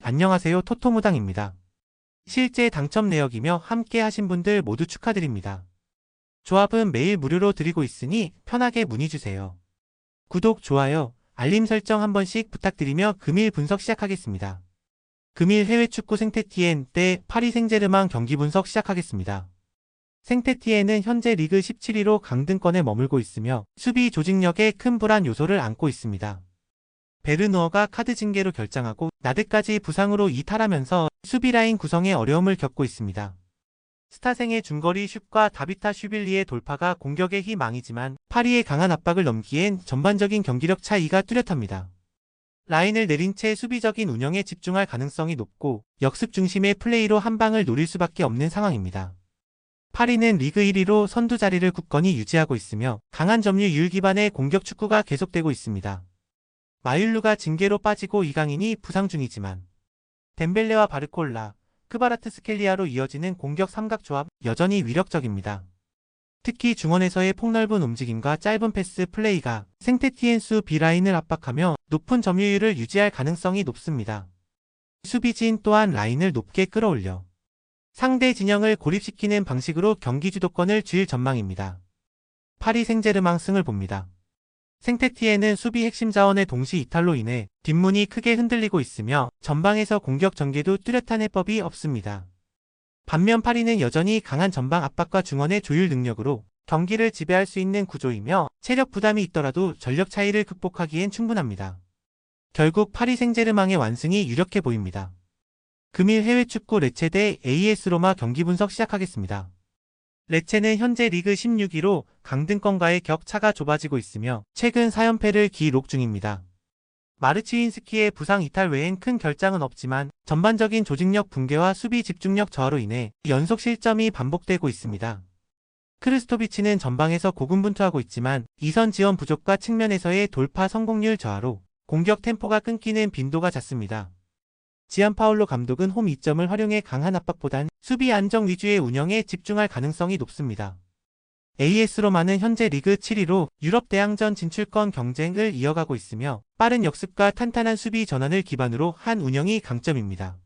안녕하세요, 토토무당입니다. 실제 당첨 내역이며 함께 하신 분들 모두 축하드립니다. 조합은 매일 무료로 드리고 있으니 편하게 문의주세요. 구독, 좋아요, 알림 설정 한 번씩 부탁드리며 금일 분석 시작하겠습니다. 금일 해외 축구 생태티엔 대 파리 생제르맹 경기 분석 시작하겠습니다. 생태티엔은 현재 리그 17위로 강등권에 머물고 있으며 수비 조직력에 큰 불안 요소를 안고 있습니다. 베르누어가 카드 징계로 결장하고 나드까지 부상으로 이탈하면서 수비라인 구성에 어려움을 겪고 있습니다. 스타생의 중거리 슛과 다비타 슈빌리의 돌파가 공격의 희망이지만 파리의 강한 압박을 넘기엔 전반적인 경기력 차이가 뚜렷합니다. 라인을 내린 채 수비적인 운영에 집중할 가능성이 높고 역습 중심의 플레이로 한 방을 노릴 수밖에 없는 상황입니다. 파리는 리그 1위로 선두 자리를 굳건히 유지하고 있으며 강한 점유율 기반의 공격 축구가 계속되고 있습니다. 마율루가 징계로 빠지고 이강인이 부상 중이지만 덴벨레와 바르콜라, 크바라트스켈리아로 이어지는 공격 삼각조합 여전히 위력적입니다. 특히 중원에서의 폭넓은 움직임과 짧은 패스 플레이가 생태티엔수 B라인을 압박하며 높은 점유율을 유지할 가능성이 높습니다. 수비진 또한 라인을 높게 끌어올려 상대 진영을 고립시키는 방식으로 경기 주도권을 쥘 전망입니다. 파리 생제르맹 승을 봅니다. 생태티엔은 수비 핵심 자원의 동시 이탈로 인해 뒷문이 크게 흔들리고 있으며 전방에서 공격 전개도 뚜렷한 해법이 없습니다. 반면 파리는 여전히 강한 전방 압박과 중원의 조율 능력으로 경기를 지배할 수 있는 구조이며 체력 부담이 있더라도 전력 차이를 극복하기엔 충분합니다. 결국 파리 생제르맹의 완승이 유력해 보입니다. 금일 해외 축구 레체 대 AS 로마 경기 분석 시작하겠습니다. 레체는 현재 리그 16위로 강등권과의 격차가 좁아지고 있으며 최근 4연패를 기록 중입니다. 마르치인스키의 부상 이탈 외엔 큰 결장은 없지만 전반적인 조직력 붕괴와 수비 집중력 저하로 인해 연속 실점이 반복되고 있습니다. 크르스토비치는 전방에서 고군분투하고 있지만 이선 지원 부족과 측면에서의 돌파 성공률 저하로 공격 템포가 끊기는 빈도가 잦습니다. 지안파올로 감독은 홈 이점을 활용해 강한 압박보단 수비 안정 위주의 운영에 집중할 가능성이 높습니다. AS 로마는 현재 리그 7위로 유럽 대항전 진출권 경쟁을 이어가고 있으며 빠른 역습과 탄탄한 수비 전환을 기반으로 한 운영이 강점입니다.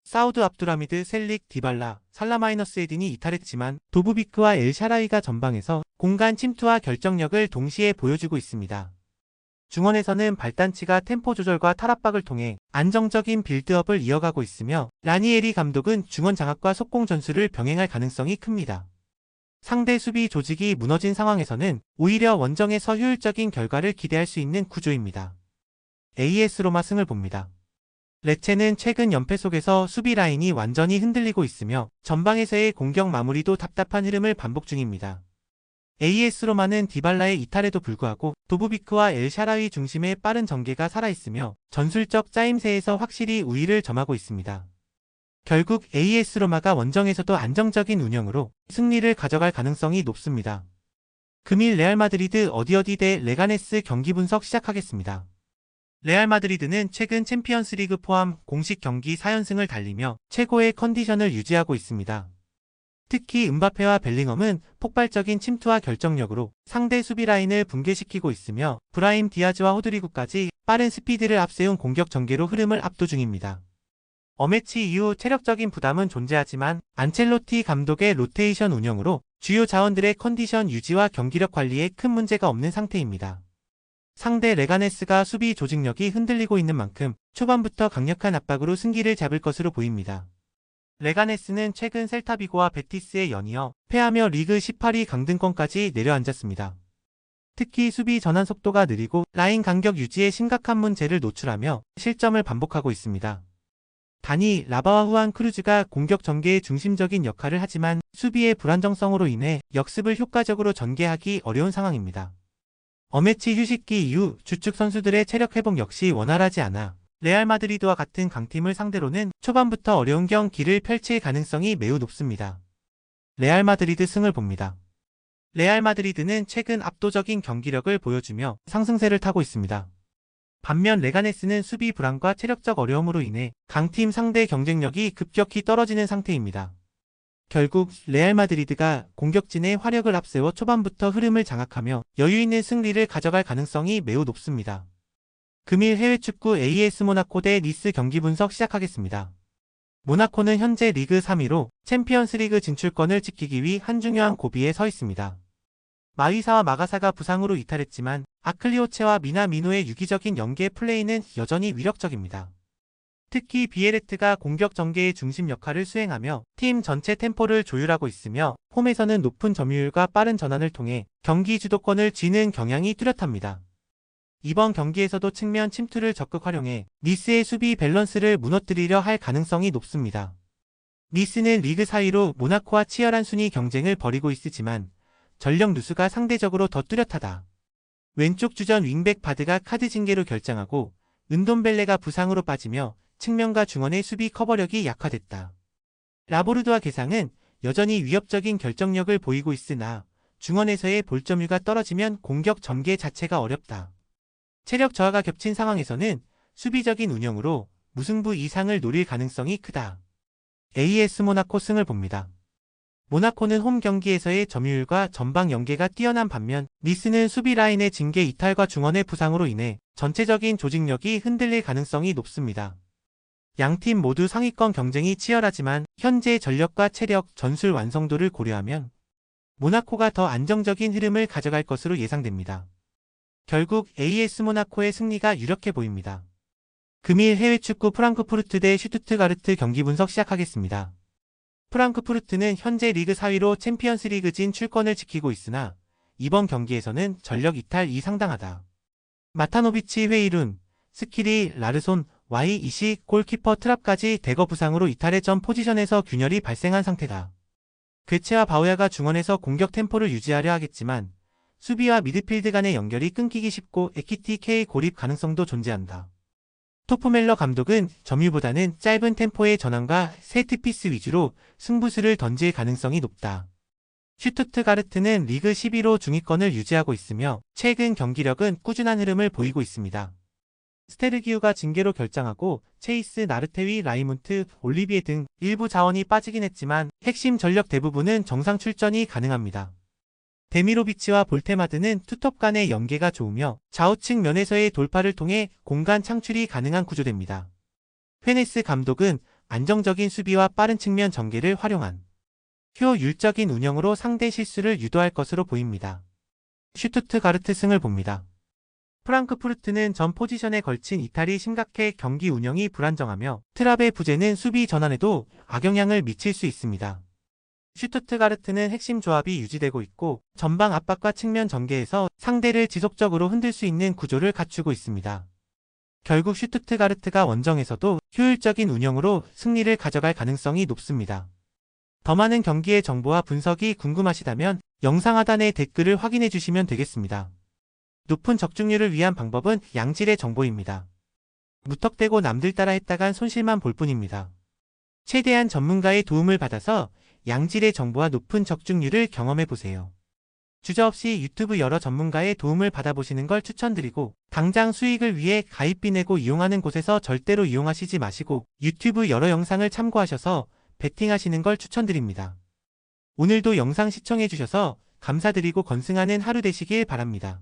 사우드 압두라미드, 셀릭, 디발라, 살라마이너스 에딘이 이탈했지만 도부비크와 엘 샤라위가 전방에서 공간 침투와 결정력을 동시에 보여주고 있습니다. 중원에서는 발단치가 템포 조절과 탈압박을 통해 안정적인 빌드업을 이어가고 있으며 라니에리 감독은 중원 장악과 속공 전술을 병행할 가능성이 큽니다. 상대 수비 조직이 무너진 상황에서는 오히려 원정에서 효율적인 결과를 기대할 수 있는 구조입니다. AS 로마 승을 봅니다. 레체는 최근 연패 속에서 수비 라인이 완전히 흔들리고 있으며 전방에서의 공격 마무리도 답답한 흐름을 반복 중입니다. AS 로마는 디발라의 이탈에도 불구하고 도부비크와 엘 샤라위 중심의 빠른 전개가 살아있으며 전술적 짜임새에서 확실히 우위를 점하고 있습니다. 결국 AS 로마가 원정에서도 안정적인 운영으로 승리를 가져갈 가능성이 높습니다. 금일 레알 마드리드 어디 대 레가네스 경기 분석 시작하겠습니다. 레알 마드리드는 최근 챔피언스리그 포함 공식 경기 4연승을 달리며 최고의 컨디션을 유지하고 있습니다. 특히 음바페와 벨링엄은 폭발적인 침투와 결정력으로 상대 수비 라인을 붕괴시키고 있으며 브라임 디아즈와 호드리구까지 빠른 스피드를 앞세운 공격 전개로 흐름을 압도 중입니다. 어매치 이후 체력적인 부담은 존재하지만 안첼로티 감독의 로테이션 운영으로 주요 자원들의 컨디션 유지와 경기력 관리에 큰 문제가 없는 상태입니다. 상대 레가네스가 수비 조직력이 흔들리고 있는 만큼 초반부터 강력한 압박으로 승기를 잡을 것으로 보입니다. 레가네스는 최근 셀타비고와 베티스에 연이어 패하며 리그 18위 강등권까지 내려앉았습니다. 특히 수비 전환 속도가 느리고 라인 간격 유지에 심각한 문제를 노출하며 실점을 반복하고 있습니다. 단이 라바와 후안 크루즈가 공격 전개의 중심적인 역할을 하지만 수비의 불안정성으로 인해 역습을 효과적으로 전개하기 어려운 상황입니다. 어매치 휴식기 이후 주축 선수들의 체력 회복 역시 원활하지 않아 레알 마드리드와 같은 강팀을 상대로는 초반부터 어려운 경기를 펼칠 가능성이 매우 높습니다. 레알 마드리드 승을 봅니다. 레알 마드리드는 최근 압도적인 경기력을 보여주며 상승세를 타고 있습니다. 반면 레가네스는 수비 불안과 체력적 어려움으로 인해 강팀 상대 경쟁력이 급격히 떨어지는 상태입니다. 결국 레알 마드리드가 공격진의 화력을 앞세워 초반부터 흐름을 장악하며 여유있는 승리를 가져갈 가능성이 매우 높습니다. 금일 해외 축구 AS 모나코 대 니스 경기 분석 시작하겠습니다. 모나코는 현재 리그 3위로 챔피언스리그 진출권을 지키기 위해 한 중요한 고비에 서 있습니다. 마위사와 마가사가 부상으로 이탈했지만 아클리오체와 미나미노의 유기적인 연계 플레이는 여전히 위력적입니다. 특히 비에레트가 공격 전개의 중심 역할을 수행하며 팀 전체 템포를 조율하고 있으며 홈에서는 높은 점유율과 빠른 전환을 통해 경기 주도권을 쥐는 경향이 뚜렷합니다. 이번 경기에서도 측면 침투를 적극 활용해 니스의 수비 밸런스를 무너뜨리려 할 가능성이 높습니다. 니스는 리그 4위로 모나코와 치열한 순위 경쟁을 벌이고 있지만 전력 누수가 상대적으로 더 뚜렷하다. 왼쪽 주전 윙백 바드가 카드 징계로 결장하고 은돔벨레가 부상으로 빠지며 측면과 중원의 수비 커버력이 약화됐다. 라보르드와 게상은 여전히 위협적인 결정력을 보이고 있으나 중원에서의 볼 점유가 떨어지면 공격 전개 자체가 어렵다. 체력 저하가 겹친 상황에서는 수비적인 운영으로 무승부 이상을 노릴 가능성이 크다. AS 모나코 승을 봅니다. 모나코는 홈 경기에서의 점유율과 전방 연계가 뛰어난 반면 니스는 수비 라인의 징계 이탈과 중원의 부상으로 인해 전체적인 조직력이 흔들릴 가능성이 높습니다. 양팀 모두 상위권 경쟁이 치열하지만 현재 전력과 체력, 전술 완성도를 고려하면 모나코가 더 안정적인 흐름을 가져갈 것으로 예상됩니다. 결국 AS 모나코의 승리가 유력해 보입니다. 금일 해외 축구 프랑크푸르트 대 슈투트가르트 경기 분석 시작하겠습니다. 프랑크푸르트는 현재 리그 4위로 챔피언스리그 진출권을 지키고 있으나 이번 경기에서는 전력 이탈이 상당하다. 마타노비치 회이룬, 스키리, 라르손, Y20 골키퍼 트랍까지 대거 부상으로 이탈해 전 포지션에서 균열이 발생한 상태다. 괴체와 바우야가 중원에서 공격 템포를 유지하려 하겠지만 수비와 미드필드 간의 연결이 끊기기 쉽고 에키티케의 고립 가능성도 존재한다. 토프멜러 감독은 점유보다는 짧은 템포의 전환과 세트피스 위주로 승부수를 던질 가능성이 높다. 슈투트가르트는 리그 11호 중위권을 유지하고 있으며 최근 경기력은 꾸준한 흐름을 보이고 있습니다. 스테르기우가 징계로 결장하고 체이스 나르테위 라이문트, 올리비에 등 일부 자원이 빠지긴 했지만 핵심 전력 대부분은 정상 출전이 가능합니다. 데미로비치와 볼테마드는 투톱 간의 연계가 좋으며 좌우측 면에서의 돌파를 통해 공간 창출이 가능한 구조됩니다. 헤네스 감독은 안정적인 수비와 빠른 측면 전개를 활용한 효율적인 운영으로 상대 실수를 유도할 것으로 보입니다. 슈투트가르트 승을 봅니다. 프랑크푸르트는 전 포지션에 걸친 이탈이 심각해 경기 운영이 불안정하며 트랍의 부재는 수비 전환에도 악영향을 미칠 수 있습니다. 슈투트가르트는 핵심 조합이 유지되고 있고 전방 압박과 측면 전개에서 상대를 지속적으로 흔들 수 있는 구조를 갖추고 있습니다. 결국 슈투트가르트가 원정에서도 효율적인 운영으로 승리를 가져갈 가능성이 높습니다. 더 많은 경기의 정보와 분석이 궁금하시다면 영상 하단의 댓글을 확인해 주시면 되겠습니다. 높은 적중률을 위한 방법은 양질의 정보입니다. 무턱대고 남들 따라 했다간 손실만 볼 뿐입니다. 최대한 전문가의 도움을 받아서 양질의 정보와 높은 적중률을 경험해보세요. 주저없이 유튜브 여러 전문가의 도움을 받아보시는 걸 추천드리고 당장 수익을 위해 가입비 내고 이용하는 곳에서 절대로 이용하시지 마시고 유튜브 여러 영상을 참고하셔서 베팅하시는 걸 추천드립니다. 오늘도 영상 시청해주셔서 감사드리고 건승하는 하루 되시길 바랍니다.